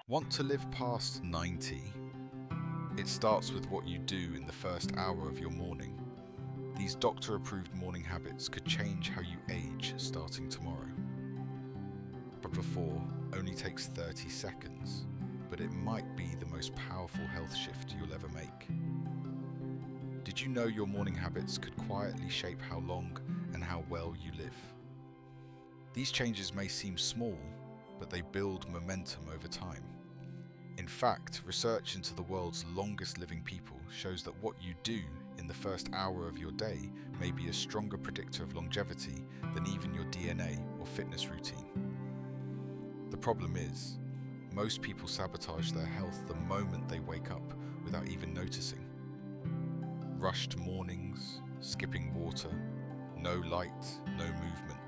Want to live past 90? It starts with what you do in the first hour of your morning. These doctor-approved morning habits could change how you age starting tomorrow. But before only takes 30 seconds, but it might be the most powerful health shift you'll ever make. Did you know your morning habits could quietly shape how long and how well you live? These changes may seem small, but they build momentum over time. In fact, research into the world's longest living people shows that what you do in the first hour of your day may be a stronger predictor of longevity than even your DNA or fitness routine. The problem is, most people sabotage their health the moment they wake up without even noticing. Rushed mornings, skipping water, no light, no movement.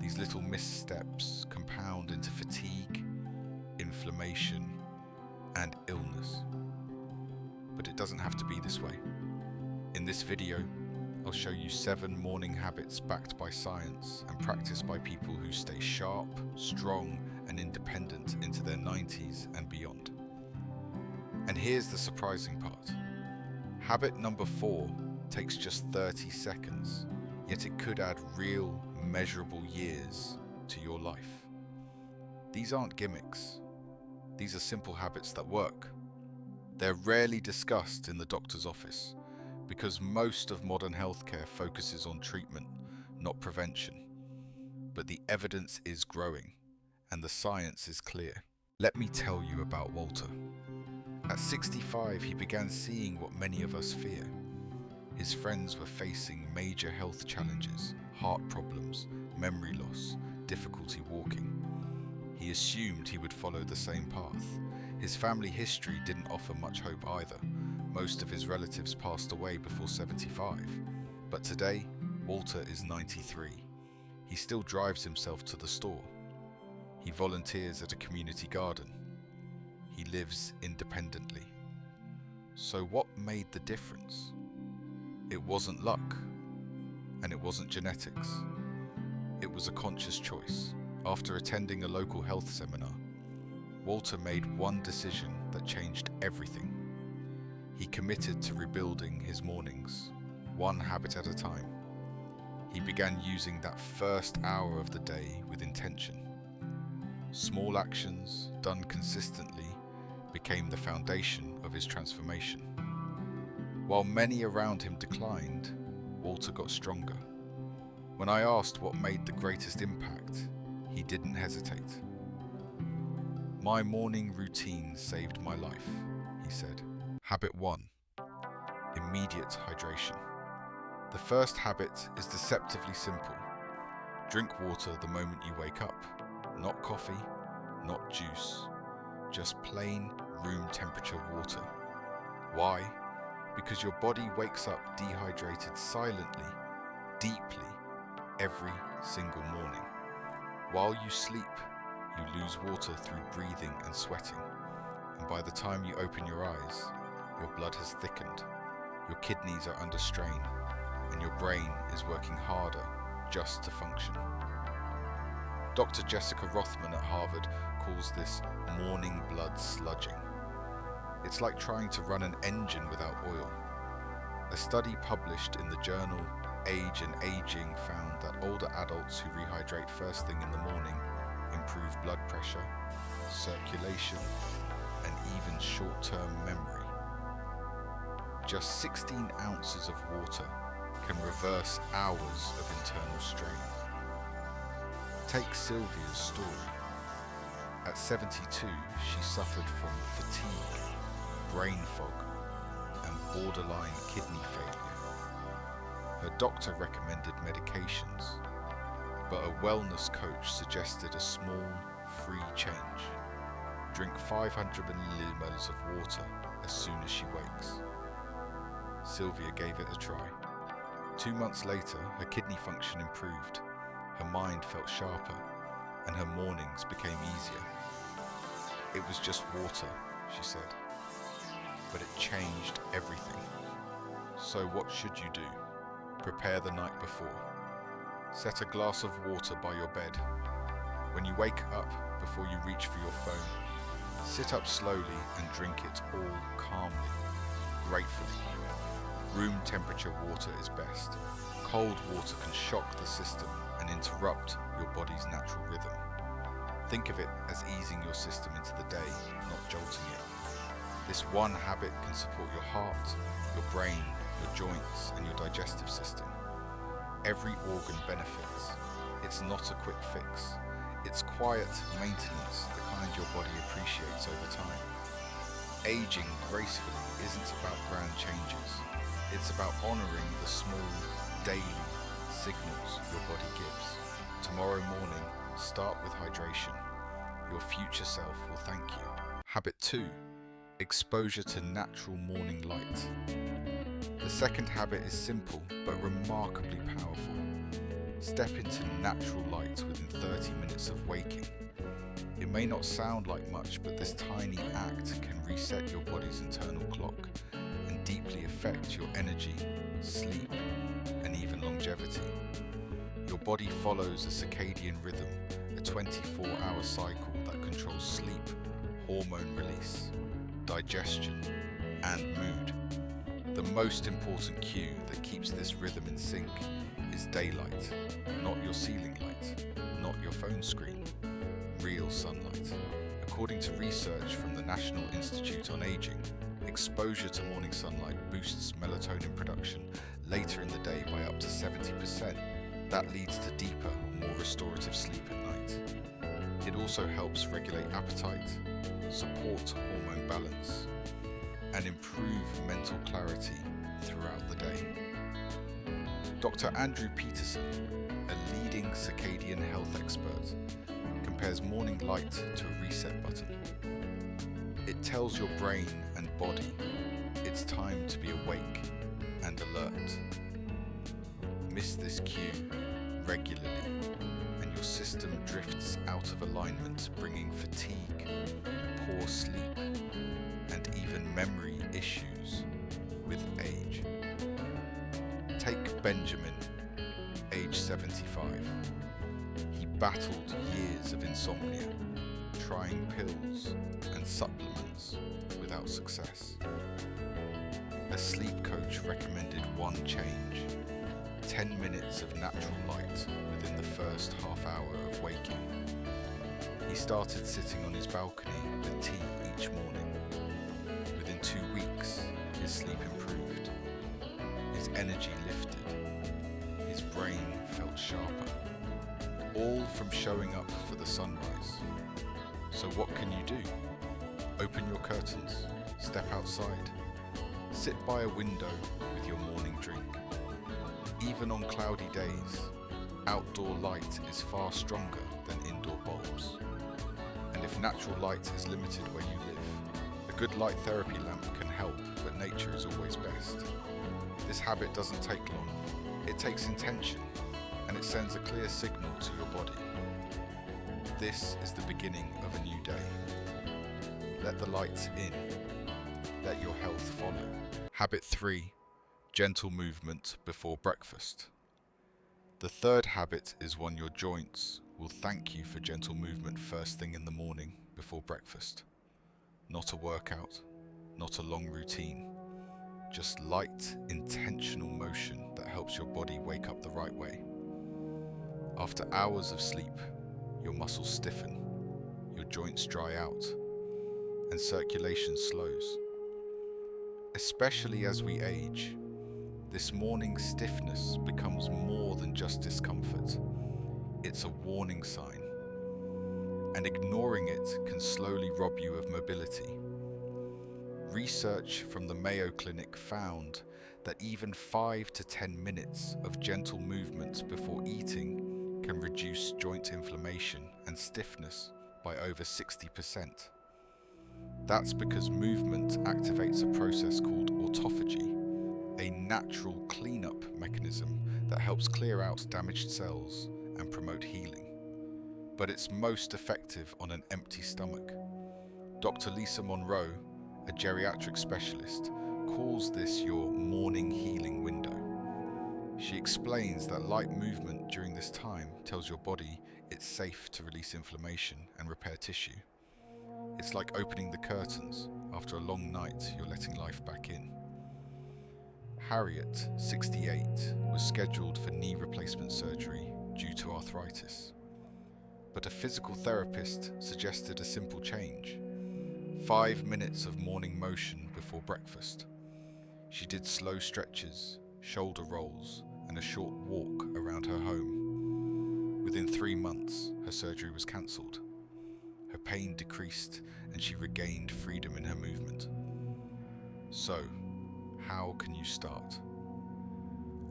These little missteps compound into fatigue, inflammation, and illness. But it doesn't have to be this way. In this video, I'll show you 7 morning habits backed by science and practiced by people who stay sharp, strong, and independent into their 90s and beyond. And here's the surprising part. Habit number 4 takes just 30 seconds, yet it could add real, measurable years to your life. These aren't gimmicks. These are simple habits that work. They're rarely discussed in the doctor's office because most of modern healthcare focuses on treatment, not prevention. But the evidence is growing and the science is clear. Let me tell you about Walter. At 65, he began seeing what many of us fear. His friends were facing major health challenges, heart problems, memory loss, difficulty walking. He assumed he would follow the same path. His family history didn't offer much hope either. Most of his relatives passed away before 75. But today, Walter is 93. He still drives himself to the store. He volunteers at a community garden. He lives independently. So what made the difference? It wasn't luck, and it wasn't genetics. It was a conscious choice. After attending a local health seminar, Walter made one decision that changed everything. He committed to rebuilding his mornings, one habit at a time. He began using that first hour of the day with intention. Small actions, done consistently, became the foundation of his transformation. While many around him declined, Walter got stronger. When I asked what made the greatest impact, he didn't hesitate. My morning routine saved my life, he said. Habit 1. Immediate hydration. The first habit is deceptively simple. Drink water the moment you wake up. Not coffee, not juice, just plain room temperature water. Why? Because your body wakes up dehydrated silently, deeply, every single morning. While you sleep, you lose water through breathing and sweating, and by the time you open your eyes, your blood has thickened, your kidneys are under strain, and your brain is working harder just to function. Dr. Jessica Rothman at Harvard calls this morning blood sludging. It's like trying to run an engine without oil. A study published in the journal Age and Aging found that older adults who rehydrate first thing in the morning improve blood pressure, circulation, and even short-term memory. Just 16 ounces of water can reverse hours of internal strain. Take Sylvia's story. At 72, she suffered from fatigue, brain fog, and borderline kidney failure. Her doctor recommended medications, but a wellness coach suggested a small, free change. Drink 500 milliliters of water as soon as she wakes. Sylvia gave it a try. 2 months later, her kidney function improved, her mind felt sharper, and her mornings became easier. It was just water, she said, but it changed everything. So what should you do? Prepare the night before. Set a glass of water by your bed. When you wake up, before you reach for your phone, Sit up slowly and drink it all calmly, gratefully. Room temperature water is best. Cold water can shock the system and interrupt your body's natural rhythm. Think of it as easing your system into the day, not jolting it. This one habit can support your heart, your brain, your joints, and your digestive system. Every organ benefits. It's not a quick fix. It's quiet maintenance, the kind your body appreciates over time. Aging gracefully isn't about grand changes. It's about honoring the small, daily signals your body gives. Tomorrow morning, start with hydration. Your future self will thank you. Habit 2. Exposure to natural morning light. The second habit is simple but remarkably powerful. Step into natural light within 30 minutes of waking. It may not sound like much, but this tiny act can reset your body's internal clock and deeply affect your energy, sleep, and even longevity. Your body follows a circadian rhythm, a 24-hour cycle that controls sleep, hormone release, digestion, and mood. The most important cue that keeps this rhythm in sync is daylight, not your ceiling light, not your phone screen, real sunlight. According to research from the National Institute on Aging, exposure to morning sunlight boosts melatonin production later in the day by up to 70%. That leads to deeper, more restorative sleep at night. It also helps regulate appetite, support hormone balance, and improve mental clarity throughout the day. Dr. Andrew Peterson, a leading circadian health expert, compares morning light to a reset button. It tells your brain and body it's time to be awake and alert. Miss this cue regularly, and your system drifts out of alignment, bringing fatigue, poor sleep, and even memory issues with age. Take Benjamin, age 75. He battled years of insomnia, trying pills and supplements without success. A sleep coach recommended one change: 10 minutes of natural light within the first half hour of waking. He started sitting on his balcony with tea each morning. Within 2 weeks, his sleep improved. His energy lifted. His brain felt sharper. All from showing up for the sunrise. So what can you do? Open your curtains, step outside, sit by a window with your morning drink. Even on cloudy days, outdoor light is far stronger than indoor bulbs. And if natural light is limited where you live, a good light therapy lamp can help, but nature is always best. This habit doesn't take long. It takes intention, and it sends a clear signal to your body. This is the beginning of a new day. Let the light in. Let your health follow. Habit 3. Gentle movement before breakfast. The third habit is one your joints will thank you for: gentle movement first thing in the morning before breakfast. Not a workout, not a long routine, just light, intentional motion that helps your body wake up the right way. After hours of sleep, your muscles stiffen, your joints dry out, and circulation slows. Especially as we age, this morning stiffness becomes more than just discomfort. It's a warning sign, and ignoring it can slowly rob you of mobility. Research from the Mayo Clinic found that even 5 to 10 minutes of gentle movement before eating can reduce joint inflammation and stiffness by over 60%. That's because movement activates a process called autophagy, a natural cleanup mechanism that helps clear out damaged cells and promote healing. But it's most effective on an empty stomach. Dr. Lisa Monroe, a geriatric specialist, calls this your morning healing window. She explains that light movement during this time tells your body it's safe to release inflammation and repair tissue. It's like opening the curtains after a long night you're letting life back in. Harriet, 68, was scheduled for knee replacement surgery due to arthritis. But a physical therapist suggested a simple change: 5 minutes of morning motion before breakfast. She did slow stretches, shoulder rolls, and a short walk around her home. Within 3 months, her surgery was cancelled. Her pain decreased and she regained freedom in her movement. So, how can you start?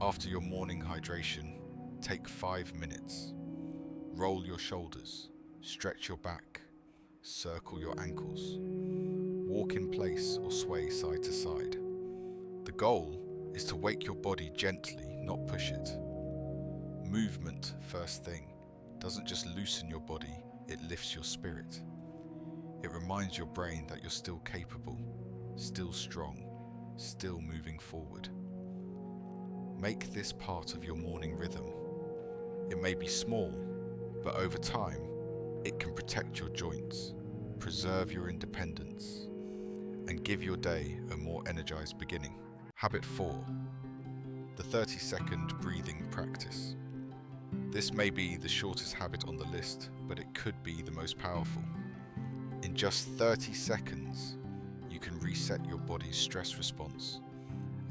After your morning hydration, take 5 minutes. Roll your shoulders, stretch your back, circle your ankles. Walk in place or sway side to side. The goal is to wake your body gently, not push it. Movement, first thing, doesn't just loosen your body, it lifts your spirit. It reminds your brain that you're still capable, still strong, still moving forward. Make this part of your morning rhythm. It may be small, but over time, it can protect your joints, preserve your independence, and give your day a more energized beginning. Habit 4. The 30-second breathing practice. This may be the shortest habit on the list, but it could be the most powerful. In just 30 seconds, you can reset your body's stress response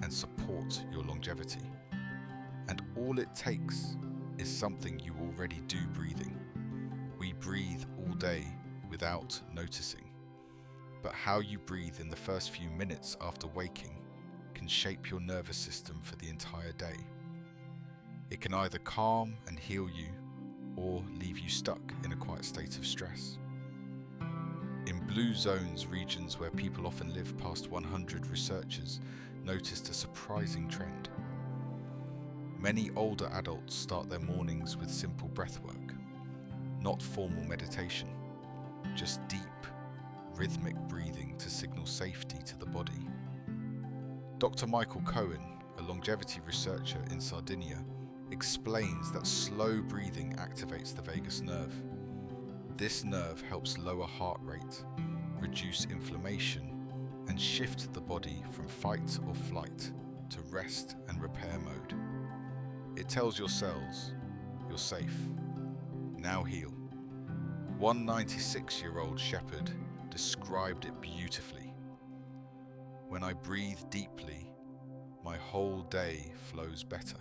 and support your longevity. And all it takes is something you already do breathing. We breathe all day without noticing. But how you breathe in the first few minutes after waking can shape your nervous system for the entire day. It can either calm and heal you or leave you stuck in a quiet state of stress. In blue zones, regions where people often live past 100, researchers noticed a surprising trend. Many older adults start their mornings with simple breath work, not formal meditation, just deep, rhythmic breathing to signal safety to the body. Dr. Michael Cohen, a longevity researcher in Sardinia, explains that slow breathing activates the vagus nerve. This nerve helps lower heart rate, reduce inflammation, and shift the body from fight or flight to rest and repair mode. It tells your cells, you're safe. Now heal. One 96-year-old shepherd described it beautifully. When I breathe deeply, my whole day flows better.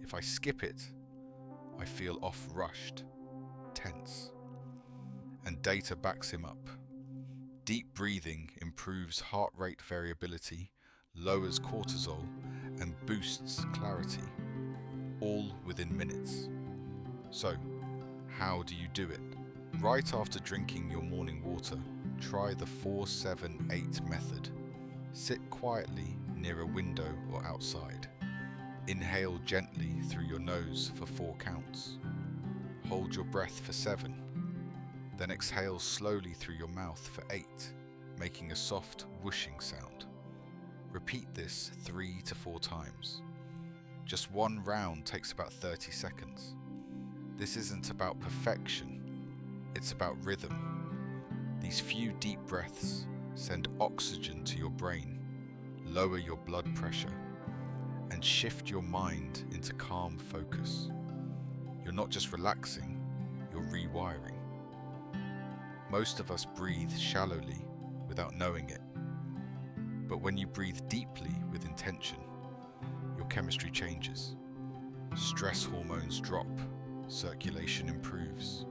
If I skip it, I feel off-rushed, tense. And data backs him up. Deep breathing improves heart rate variability, lowers cortisol, and boosts clarity, all within minutes. So, how do you do it? Right after drinking your morning water, try the 4-7-8 method. Sit quietly near a window or outside. Inhale gently through your nose for 4 counts. Hold your breath for 7. Then exhale slowly through your mouth for 8, making a soft whooshing sound. Repeat this 3 to 4 times. Just one round takes about 30 seconds. This isn't about perfection, it's about rhythm. These few deep breaths send oxygen to your brain, lower your blood pressure, and shift your mind into calm focus. You're not just relaxing, you're rewiring. Most of us breathe shallowly without knowing it. But when you breathe deeply with intention, your chemistry changes. Stress hormones drop, circulation improves,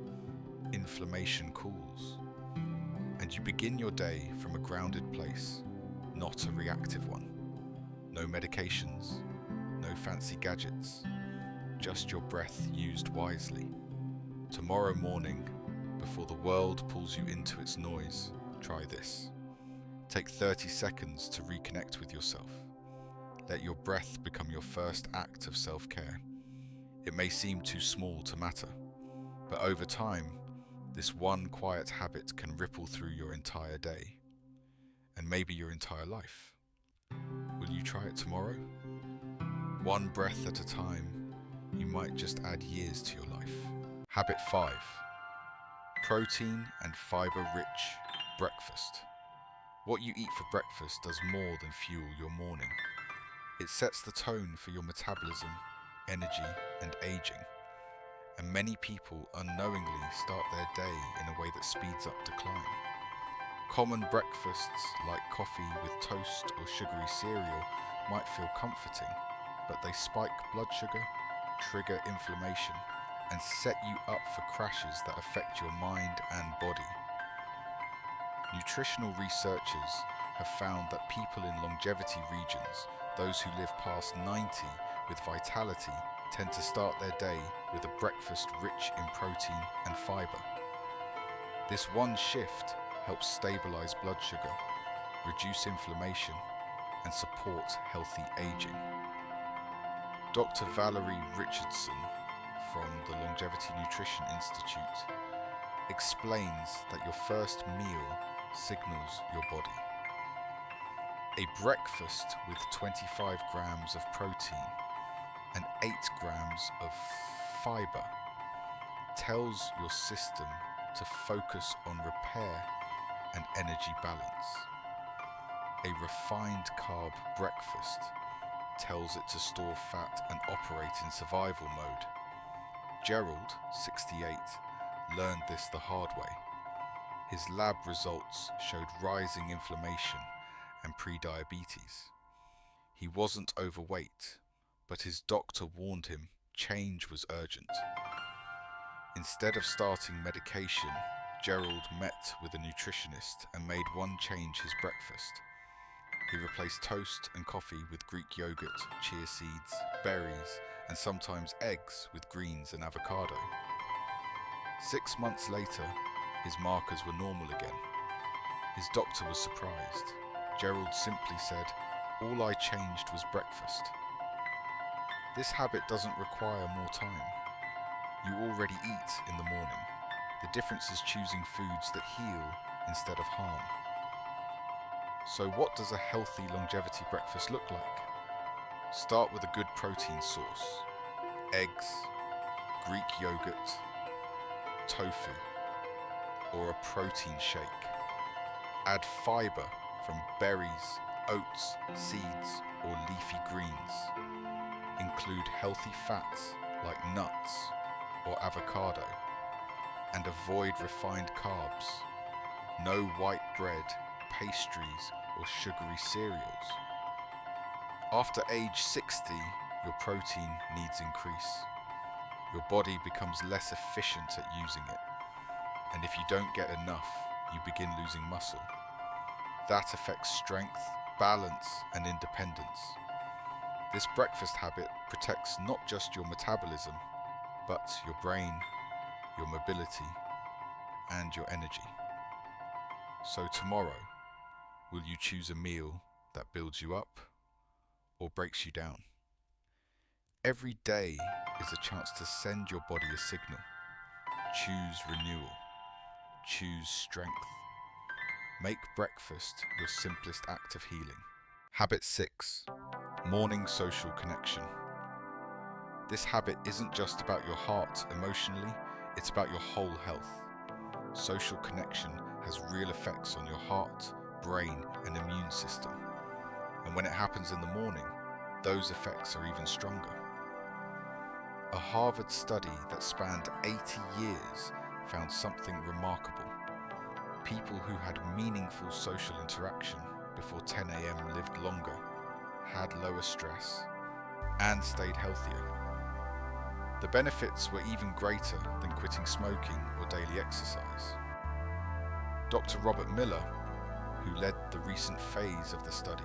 inflammation cools, and you begin your day from a grounded place, not a reactive one. No medications, no fancy gadgets, just your breath used wisely. Tomorrow morning, before the world pulls you into its noise, try this. Take 30 seconds to reconnect with yourself. Let your breath become your first act of self-care. It may seem too small to matter, but over time, this one quiet habit can ripple through your entire day, and maybe your entire life. Will you try it tomorrow? One breath at a time, you might just add years to your life. Habit 5. protein and fiber-rich breakfast. What you eat for breakfast does more than fuel your morning. It sets the tone for your metabolism, energy, and aging. And many people unknowingly start their day in a way that speeds up decline. Common breakfasts like coffee with toast or sugary cereal might feel comforting, but they spike blood sugar, trigger inflammation, and set you up for crashes that affect your mind and body. Nutritional researchers have found that people in longevity regions, those who live past 90 with vitality, tend to start their day with a breakfast rich in protein and fiber. This one shift helps stabilize blood sugar, reduce inflammation, and support healthy aging. Dr. Valerie Richardson from the Longevity Nutrition Institute explains that your first meal signals your body. A breakfast with 25 grams of protein and 8 grams of fiber tells your system to focus on repair and energy balance. A refined carb breakfast tells it to store fat and operate in survival mode. Gerald, 68, learned this the hard way. His lab results showed rising inflammation and pre-diabetes. He wasn't overweight, but his doctor warned him change was urgent. Instead of starting medication, Gerald met with a nutritionist and made one change: his breakfast. He replaced toast and coffee with Greek yogurt, chia seeds, berries, and sometimes eggs with greens and avocado. 6 months later, his markers were normal again. His doctor was surprised. Gerald simply said, "All I changed was breakfast." This habit doesn't require more time. You already eat in the morning. The difference is choosing foods that heal instead of harm. So what does a healthy longevity breakfast look like? Start with a good protein source: eggs, Greek yogurt, tofu, or a protein shake. Add fiber from berries, oats, seeds, or leafy greens. Include healthy fats like nuts or avocado, and avoid refined carbs. No white bread, pastries, or sugary cereals. After age 60, your protein needs increase. Your body becomes less efficient at using it, and if you don't get enough, you begin losing muscle. That affects strength, balance, and independence. This breakfast habit protects not just your metabolism, but your brain, your mobility, and your energy. So tomorrow, will you choose a meal that builds you up or breaks you down? Every day is a chance to send your body a signal. Choose renewal. Choose strength. Make breakfast your simplest act of healing. Habit 6. Morning social connection. This habit isn't just about your heart emotionally, it's about your whole health. Social connection has real effects on your heart, brain, and immune system. And when it happens in the morning, those effects are even stronger. A Harvard study that spanned 80 years found something remarkable. People who had meaningful social interaction before 10 a.m. lived longer, had lower stress, and stayed healthier. The benefits were even greater than quitting smoking or daily exercise. Dr. Robert Miller, who led the recent phase of the study,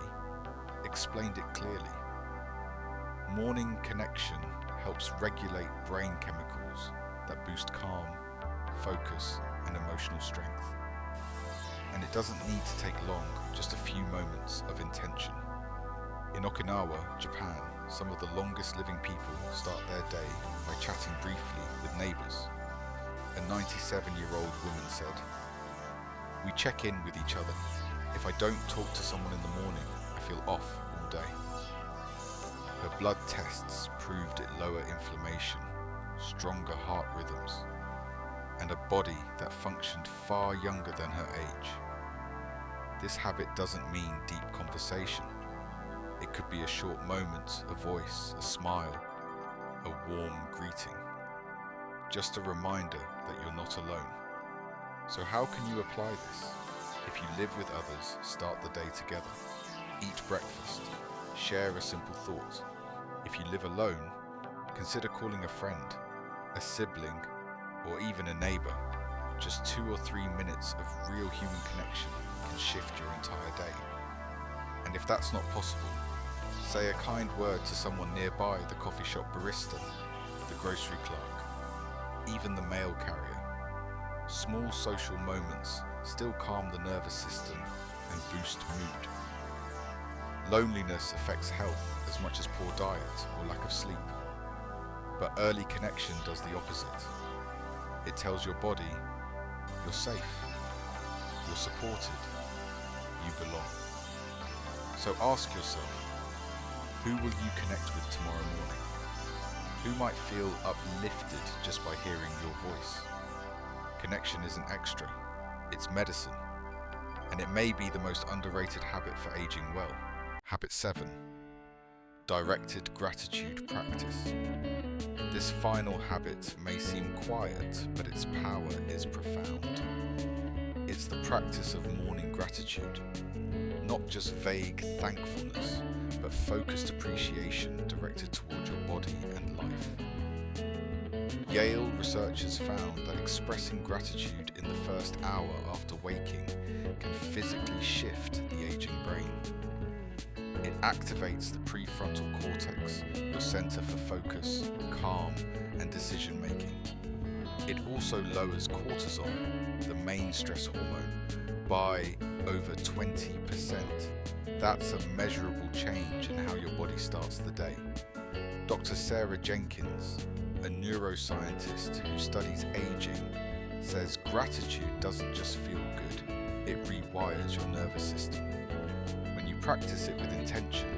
explained it clearly. Morning connection helps regulate brain chemicals that boost calm, focus, and emotional strength. And it doesn't need to take long, just a few moments of intention. In Okinawa, Japan, some of the longest living people start their day by chatting briefly with neighbors. A 97-year-old woman said, "We check in with each other. If I don't talk to someone in the morning, I feel off all day." Her blood tests proved it lower inflammation, stronger heart rhythms, and a body that functioned far younger than her age. This habit doesn't mean deep conversation. It could be a short moment, a voice, a smile, a warm greeting. Just a reminder that you're not alone. So how can you apply this? If you live with others, start the day together. Eat breakfast. Share a simple thought. If you live alone, consider calling a friend, a sibling, or even a neighbor. Just 2 or 3 minutes of real human connection can shift your entire day. And if that's not possible, say a kind word to someone nearby, the coffee shop barista, the grocery clerk, even the mail carrier. Small social moments still calm the nervous system and boost mood. Loneliness affects health as much as poor diet or lack of sleep. But early connection does the opposite. It tells your body, you're safe, you're supported, you belong. So ask yourself, who will you connect with tomorrow morning? Who might feel uplifted just by hearing your voice? Connection isn't extra, it's medicine. And it may be the most underrated habit for aging well. Habit 7. Directed gratitude practice. This final habit may seem quiet, but its power is profound. It's the practice of morning gratitude. Not just vague thankfulness, but focused appreciation directed towards your body and life. Yale researchers found that expressing gratitude in the first hour after waking can physically shift the aging brain. It activates the prefrontal cortex, your center for focus, calm, and decision making. It also lowers cortisol, the main stress hormone, by over 20%. That's a measurable change in how your body starts the day. Dr. Sarah Jenkins, a neuroscientist who studies aging, says gratitude doesn't just feel good, it rewires your nervous system. When you practice it with intention,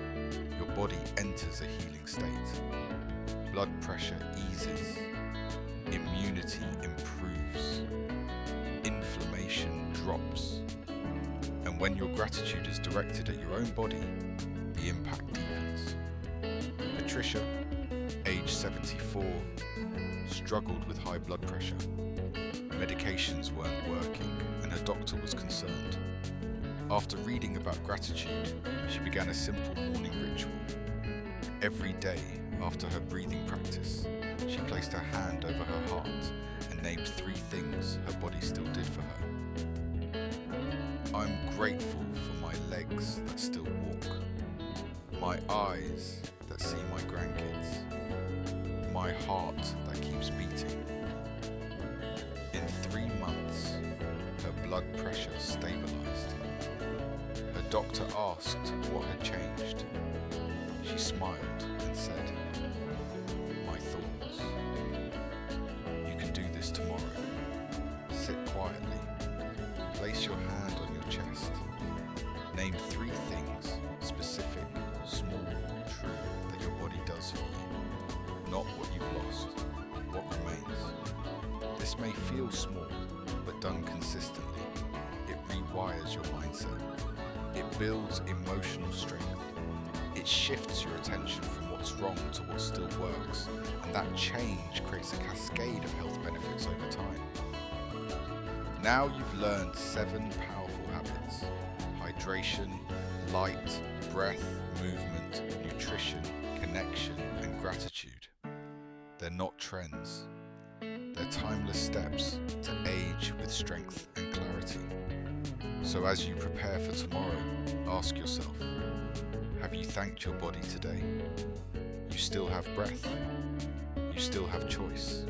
your body enters a healing state. Blood pressure eases, immunity improves, inflammation drops. And when your gratitude is directed at your own body, the impact deepens. Patricia, age 74, struggled with high blood pressure. Medications weren't working and her doctor was concerned. After reading about gratitude, she began a simple morning ritual. Every day after her breathing practice, she placed her hand over her heart and named 3 things her body still did for her. I'm grateful for my legs that still walk, my eyes that see my grandkids, my heart that keeps beating. In 3 months, her blood pressure stabilized. Her doctor asked what had changed. She smiled and said, "My thoughts. You can do this tomorrow. Sit quietly. Place your hand on your chest. Name 3 things, specific, small, true, that your body does for you. Not what you've lost, what remains. This may feel small, but done consistently, it rewires your mindset. It builds emotional strength. It shifts your attention from what's wrong to what still works, and that change creates a cascade of health benefits over time. Now you've learned 7 powerful habits: hydration, light, breath, movement, nutrition, connection, and gratitude. They're not trends. They're timeless steps to age with strength and clarity. So as you prepare for tomorrow, ask yourself, have you thanked your body today? You still have breath. You still have choice.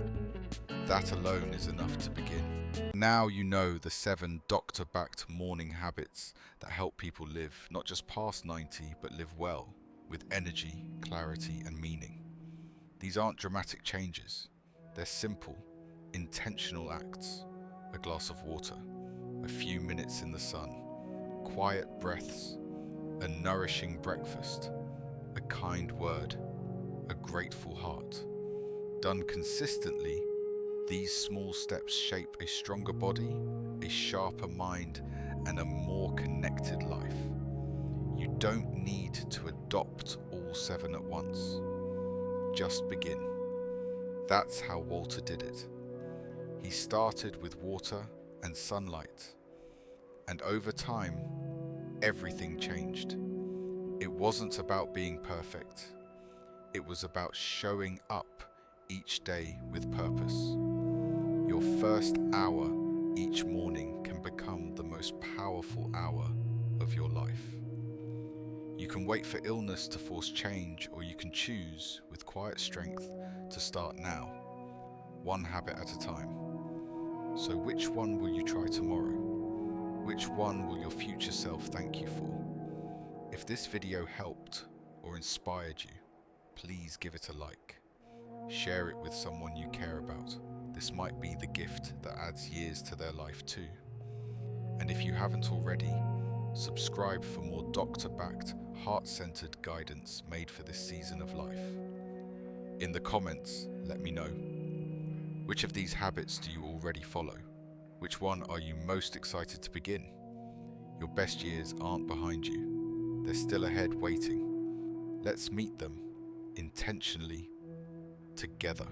That alone is enough to begin. Now you know the 7 doctor-backed morning habits that help people live not just past 90, but live well, with energy, clarity, and meaning. These aren't dramatic changes. They're simple, intentional acts. A glass of water, a few minutes in the sun, quiet breaths, a nourishing breakfast, a kind word, a grateful heart. Done consistently, These small steps shape a stronger body, a sharper mind, and a more connected life. You don't need to adopt all 7 at once. Just begin. That's how Walter did it. He started with water and sunlight, and over time, everything changed. It wasn't about being perfect. It was about showing up each day with purpose. Your first hour each morning can become the most powerful hour of your life. You can wait for illness to force change, or you can choose, with quiet strength, to start now, one habit at a time. So which one will you try tomorrow? Which one will your future self thank you for? If this video helped or inspired you, please give it a like. Share it with someone you care about. This might be the gift that adds years to their life too. And if you haven't already, subscribe for more doctor-backed, heart-centered guidance made for this season of life. In the comments, let me know. Which of these habits do you already follow? Which one are you most excited to begin? Your best years aren't behind you. They're still ahead waiting. Let's meet them intentionally together.